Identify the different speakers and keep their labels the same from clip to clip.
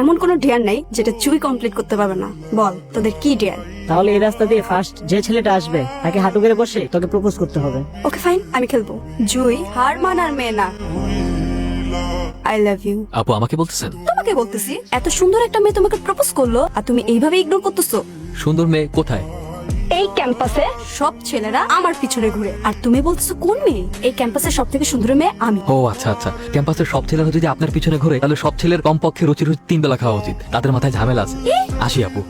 Speaker 1: এমন কোনো ডিয়ার নাই যেটা চুই কমপ্লিট করতে পারবে না। বল তোদের কি ডিয়ার?
Speaker 2: তাহলে এই রাস্তা দিয়ে ফার্স্ট যে ছেলেটা আসবে তাকে হাঁটু গেড়ে বসে তোকে প্রপোজ করতে হবে।
Speaker 1: ওকে ফাইন, আমি খেলবো। জুই হার মানার মেয়ে না। I love you.
Speaker 3: আপু আমাকে বলতেছেন?
Speaker 1: তোমাকে বলতেছি, এত সুন্দর একটা মেয়ে তোমাকে প্রপোজ করলো আর তুমি এইভাবে ইগনোর করতেছো।
Speaker 3: সুন্দর মেয়ে কোথায়?
Speaker 1: এই ক্যাম্পাসে সব ছেলেরা আমার পিছনে ঘুরে আর তুমি বলতেছো কোন মেয়ে? এই ক্যাম্পাসের সব থেকে সুন্দর মেয়ে আমি।
Speaker 3: ও আচ্ছা আচ্ছা, ক্যাম্পাসের সব ছেলেরা যদি আপনার পিছনে ঘুরে তাহলে সব ছেলের কমপক্ষে রুচি 3 বেলা খাওয়া উচিত। তাদের মাথায় ঝামেলা আছে। আসি আপু।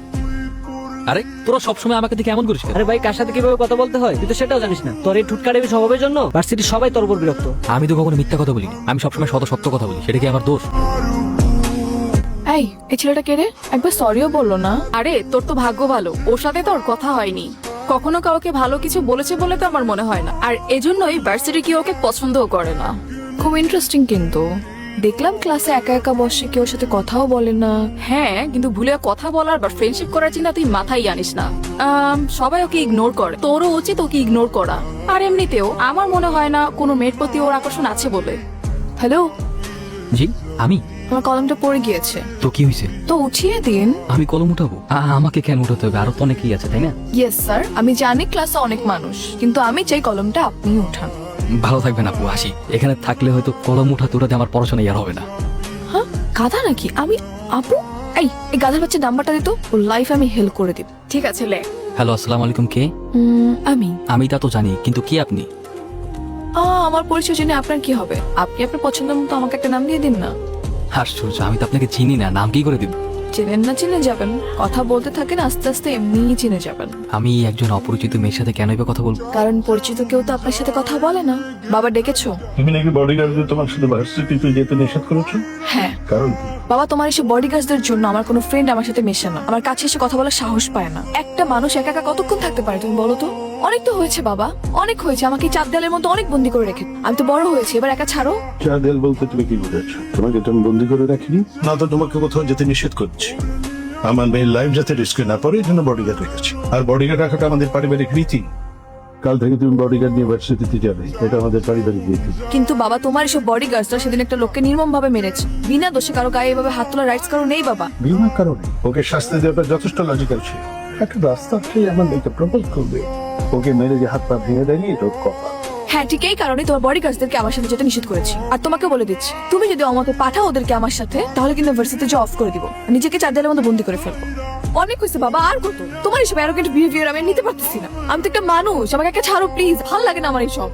Speaker 3: আরে তোরা সবসময় আমাকে দেখে এমন করিস কেন?
Speaker 2: আরে ভাই, কার সাথে কিভাবে কথা বলতে হয় তুই তো সেটাও জানিস না। তোর এই ঠুটকারেমি স্বভাবের জন্য ভার্সিটির সবাই তোর উপর বিরক্ত।
Speaker 3: আমি তো কখনো মিথ্যা কথা বলিনি, আমি সবসময় সত্য কথা বলি। সেটা কি আমার দোষ?
Speaker 4: এই ছেলেটা কে রে? একবার সরিও বললো না।
Speaker 5: আরে তোর তো ভাগ্য ভালো, ওর সাথে তোর কথা হয়নি। কখনো কাউকে ভালো কিছু বলেছে বলে তো আমার মনে হয় না, আর এজন্যই ভার্সিটি কি ওকে পছন্দও করে না।
Speaker 4: খুব ইন্টারেস্টিং কিন্তু। দেখলাম ক্লাসে একা একা বসে, কেউ সাথে কথাও বলে না।
Speaker 5: হ্যাঁ, কিন্তু ভুলে কথা বলার বা ফ্রেন্ডশিপ করার চিন্তা তুই মাথায় আনিস না। সবাই ওকে ইগনোর করে, তোরও উচিত ওকে ইগনোর করা। আর এমনিতেও আমার মনে হয় না কোনো মেয়ের প্রতি ওর আকর্ষণ আছে বলে।
Speaker 4: হ্যালো,
Speaker 3: জি আমি।
Speaker 4: আমার কলমটা পড়ে গিয়েছে,
Speaker 3: তো কি হয়েছে?
Speaker 4: তো উঠিয়ে দিন।
Speaker 3: আমি কলম উঠাবো? আমাকে কেন উঠাতে হবে? আরো তো অনেকেই আছে, তাই না?
Speaker 4: ইয়েস স্যার, আমি জানি ক্লাসে অনেক মানুষ, কিন্তু আমি চাই কলমটা আপনি উঠান।
Speaker 3: ভালো থাকবেন আপু, আসি। এখানে থাকলে হয়তো কলম উঠাতে আমার পড়াশোনা আর হবে না।
Speaker 4: হ্যাঁ, গাধা নাকি আমি? আপু, এই গাধার বাচ্চা নাম্বারটা দিত, ওর লাইফ আমি হেল্প করে দিব।
Speaker 5: ঠিক আছে, লে।
Speaker 3: হ্যালো, আসসালামু আলাইকুম। কে?
Speaker 4: আমি
Speaker 3: তা তো জানি, কিন্তু কে আপনি?
Speaker 4: আমার পরিচয় জেনে আপনার কি হবে? আপনি আপনার পছন্দ মতো আমাকে একটা নাম দিয়ে দিন না।
Speaker 3: আশ্চর্য, আমি তো আপনাকে চিনি না, নাম কি করে দিব?
Speaker 4: চেনেন না চিনে যাবেন, কথা বলতে থাকেন, আস্তে আস্তে এমনিই চিনে যাবেন।
Speaker 3: আমি একজন অপরিচিত মেয়ের সাথে কেনই বা কথা বলবো?
Speaker 4: কারণ পরিচিত কেউ তো আপনার সাথে কথা বলে না। বাবা ডেকেছো?
Speaker 6: তুমি নাকি বডিগার্ডদের তোমার সাথে ভার্সিটিতে যেতে নিষেধ করেছো?
Speaker 4: হ্যাঁ।
Speaker 6: কারণ কি?
Speaker 4: বাবা, তোমার এসে বডিগার্ডদের জন্য আমার কোনো ফ্রেন্ড আমার সাথে মেশে না, আমার কাছে এসে কথা বলার সাহস পায় না। একটা মানুষ একা একা কতক্ষণ থাকতে পারে তুমি বলো তো? অনেক তো হয়েছে বাবা, অনেক হয়েছে। আমাকে চাপ দেয়ালের মতো অনেক বন্দি করে রেখে আমি তো বড় হয়েছি, এবার একা ছাড়ো।
Speaker 6: চাঁদেল বলতে তুমি কি বুঝাচ্ছো? তোমাকে তো আমি বন্দি করে রাখিনি, না তো তোমাকে কোথাও যেতে নিষেধ করছি। আমার মেয়ের লাইফ যাতে রিস্কে না পড়ে এই জন্য বডিগার্ড রেখেছি। আর বডিগার্ড রাখাটা আমাদের পারিবারিক রীতি। কাল থেকে তুমি বডিগার্ড নিয়ে ভার্সিটিতে যাবে, এটা আমাদের পারিবারিক রীতি।
Speaker 4: কিন্তু বাবা, তোমার এসব বডিগার্ডরা সেদিন একটা লোককে নির্মম ভাবে মেরেছে, বিনা দোষে কারো গায়ে এভাবে হাত তোলা রাইটস কারো নেই বাবা।
Speaker 6: বিনা কারণে ওকে শাস্তি দেওয়াটা যথেষ্ট লজিক্যাল ছিল। একটা রাস্তা খেয়ে আমার মেয়েকে প্রপোজ করবে, ওকে মেরে যে হাত পা ভেঙে দেয়নি, এটা ওর কপাল।
Speaker 4: হ্যাঁ, ঠিক এই কারণে তোমার বডিগার্ডদেরকে আমার সাথে যেতে নিষেধ করেছি। আর তোমাকে বলে দিচ্ছি, তুমি যদি আমাকে পাঠাও ওদেরকে আমার সাথে, তাহলে কিন্তু ভার্সিটিতে জব অফ করে দিব, নিজেকে চার দেয়ালের মধ্যে বন্দি করে ফেলবো। অনেক হয়েছে বাবা, আর কত? তোমার এসব অ্যারোগেন্ট বিহেভিয়ার আমি নিতে পারতেছি না। আমি তো একটা মানুষ, আমাকে একটা ছাড়ো প্লিজ, ভালো লাগে না আমার এইসব।